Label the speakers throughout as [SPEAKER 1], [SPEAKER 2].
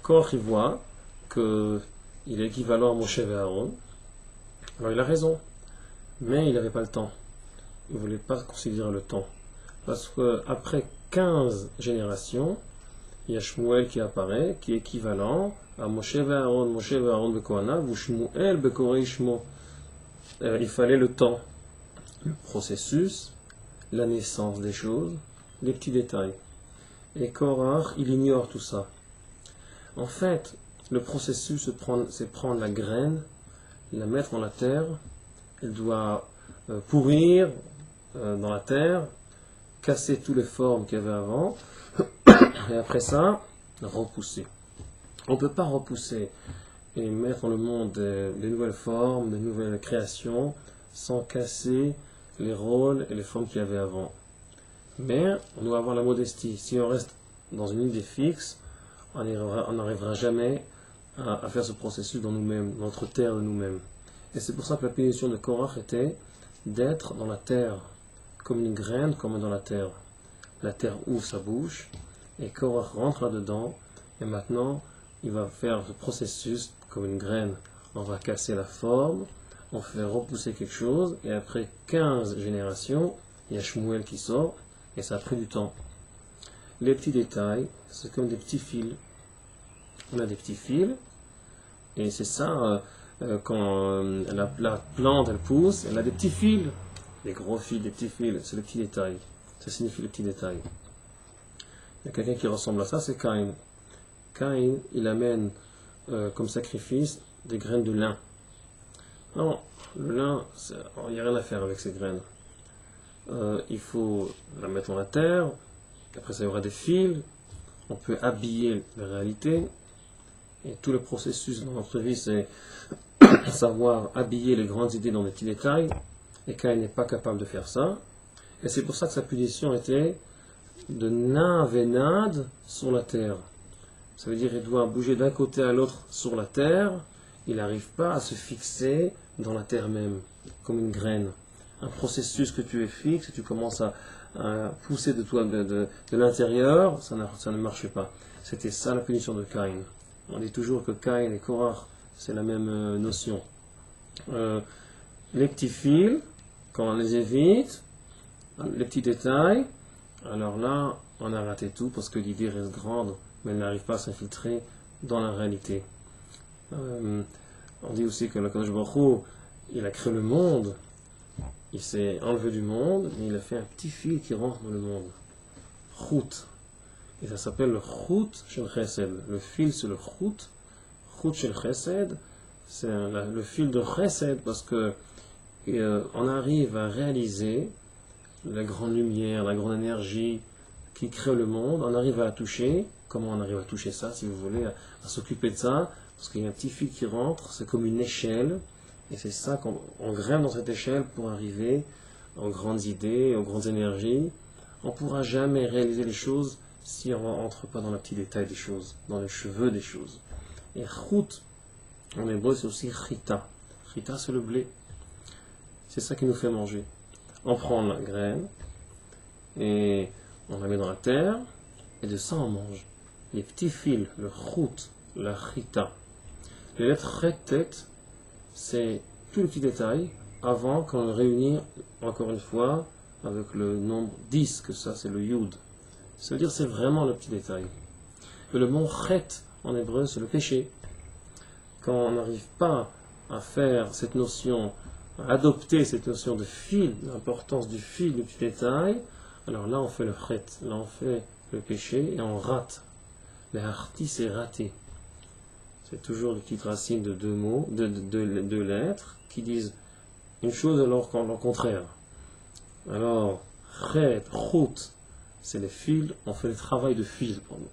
[SPEAKER 1] Korach, il voit qu'il est équivalent à Moshe et Aaron. Alors il a raison, mais il n'avait pas le temps. Il ne voulait pas considérer le temps. Parce qu'après 15 générations, il y a Shmuel qui apparaît, qui est équivalent à Moshe et Aaron Bekohanav, ou Shmuel Bekorei Shmo. Il fallait le temps, le processus, la naissance des choses, les petits détails. Et Korach, il ignore tout ça. En fait, le processus, c'est prendre la graine, la mettre dans la terre, elle doit pourrir dans la terre, casser toutes les formes qu'il y avait avant, et après ça, repousser. On ne peut pas repousser et mettre dans le monde des nouvelles formes, des nouvelles créations, sans casser les rôles et les formes qu'il y avait avant. Mais on doit avoir la modestie. Si on reste dans une idée fixe, on n'arrivera jamais à faire ce processus dans nous-mêmes, dans notre terre de nous-mêmes. Et c'est pour ça que la punition de Korach était d'être dans la terre, comme une graine, comme dans la terre. La terre ouvre sa bouche, et Korach rentre là-dedans, et maintenant, il va faire ce processus comme une graine. On va casser la forme, on fait repousser quelque chose, et après 15 générations, il y a Shmuel qui sort, et ça a pris du temps. Les petits détails, c'est comme des petits fils. On a des petits fils, et c'est ça, quand la plante elle pousse, elle a des petits fils, des gros fils, des petits fils, c'est le petit détail. Ça signifie le petit détail. Il y a quelqu'un qui ressemble à ça, c'est Caïn. Caïn, il amène comme sacrifice des graines de lin. Non, le lin, il n'y a rien à faire avec ces graines. Il faut la mettre dans la terre, après ça il y aura des fils, on peut habiller la réalité, et tout le processus dans notre vie c'est savoir habiller les grandes idées dans des petits détails, et Caïn n'est pas capable de faire ça, et c'est pour ça que sa punition était de navénade sur la terre. Ça veut dire qu'il doit bouger d'un côté à l'autre sur la terre, il n'arrive pas à se fixer dans la terre même, comme une graine. Un processus que tu es fixe, et tu commences à pousser de toi de l'intérieur, ça ne marche pas. C'était ça la punition de Caïn. On dit toujours que Caïn et Korach, c'est la même notion. Les petits fils, quand on les évite, les petits détails, alors là, on a raté tout parce que l'idée reste grande, mais elle n'arrive pas à s'infiltrer dans la réalité. On dit aussi que le Kadosh Baruch Hu, il a créé le monde, il s'est enlevé du monde, mais il a fait un petit fil qui rentre dans le monde. Chout. Et ça s'appelle le Chout Shel Chesed. Le fil, c'est le Chout. Chout Shel Chesed, c'est le fil de Chesed parce que on arrive à réaliser la grande lumière, la grande énergie qui crée le monde, on arrive à la toucher. Comment on arrive à toucher ça, si vous voulez, à s'occuper de ça? Parce qu'il y a un petit fil qui rentre, c'est comme une échelle, et c'est ça qu'on grimpe dans cette échelle pour arriver aux grandes idées, aux grandes énergies. On ne pourra jamais réaliser les choses si on ne rentre pas dans le petit détail des choses, dans les cheveux des choses. Et chout, en hébreu, c'est aussi chita. Chita, c'est le blé. C'est ça qui nous fait manger. On prend la graine, et on la met dans la terre, et de ça on mange. Les petits fils, le chout, la chita. Les lettres retet, c'est tous les petits détails avant qu'on le réunit encore une fois avec le nombre 10, que ça c'est le yud. Ça veut dire c'est vraiment le petit détail. Et le mot chet en hébreu c'est le péché. Quand on n'arrive pas à faire cette notion, à adopter cette notion de fil, l'importance du fil, du petit détail, alors là on fait le chet, là on fait le péché et on rate. Le harti c'est raté. C'est toujours les petites racines de deux mots, de deux lettres, qui disent une chose alors qu'en le contraire. Alors, chet, chout, c'est les fils, on fait le travail de fil pour nous.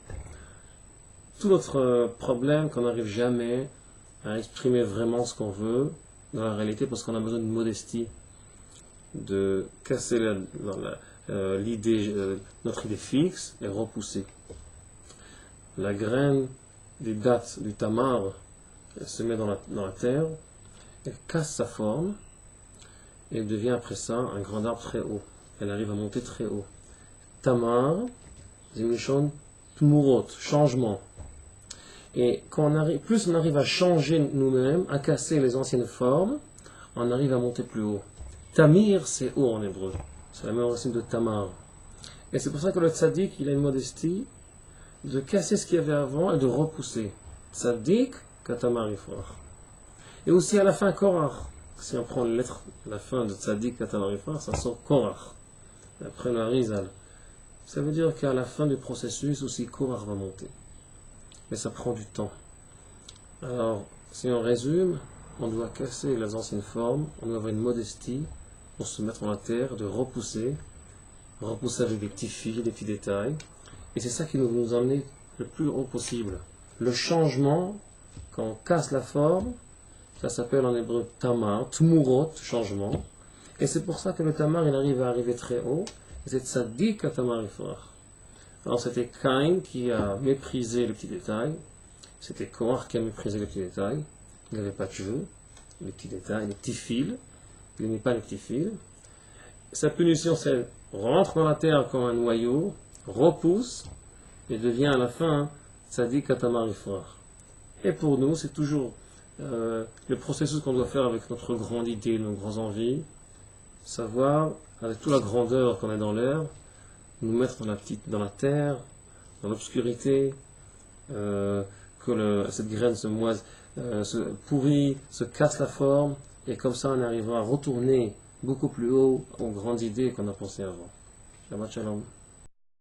[SPEAKER 1] Tout notre problème, qu'on n'arrive jamais à exprimer vraiment ce qu'on veut dans la réalité, parce qu'on a besoin de modestie, de casser l'idée, notre idée fixe et repousser. La graine des dattes, du tamar, elle se met dans la terre, elle casse sa forme, et elle devient après ça un grand arbre très haut. Elle arrive à monter très haut. Tamar, c'est une tmurot, changement. Et plus on arrive à changer nous-mêmes, à casser les anciennes formes, on arrive à monter plus haut. Tamir, c'est haut en hébreu. C'est la même racine de tamar. Et c'est pour ça que le tzaddik, il a une modestie de casser ce qu'il y avait avant et de repousser. Tzaddik, katamar ifrach. Et aussi à la fin, korach. Si on prend la lettre, la fin de tzaddik, katamar ifrach, ça sort korach. Après le harizal. Ça veut dire qu'à la fin du processus, aussi korach va monter. Mais ça prend du temps. Alors, si on résume, on doit casser les anciennes formes, on doit avoir une modestie pour se mettre en la terre, de repousser avec des petits fils, des petits détails. Et c'est ça qui nous nous emmener le plus haut possible. Le changement, quand on casse la forme, ça s'appelle en hébreu tamar, tmurot, changement. Et c'est pour ça que le tamar, il arrive à arriver très haut. Et c'est tzaddik à tamar ifrach. Alors c'était Caïn qui a méprisé les petits détails. C'était Korach qui a méprisé les petits détails. Il n'avait pas de jeu, les petits détails, les petits fils. Il n'aimait pas les petits fils. Sa punition, c'est rentre dans la terre comme un noyau, repousse, et devient à la fin tzaddik katamar ifrach. Et pour nous, c'est toujours le processus qu'on doit faire avec notre grande idée, nos grandes envies, savoir, avec toute la grandeur qu'on a dans l'air, nous mettre dans la terre, dans l'obscurité, que cette graine se pourrit, se casse la forme, et comme ça on arrivera à retourner beaucoup plus haut aux grandes idées qu'on a pensées avant. Shabbat shalom.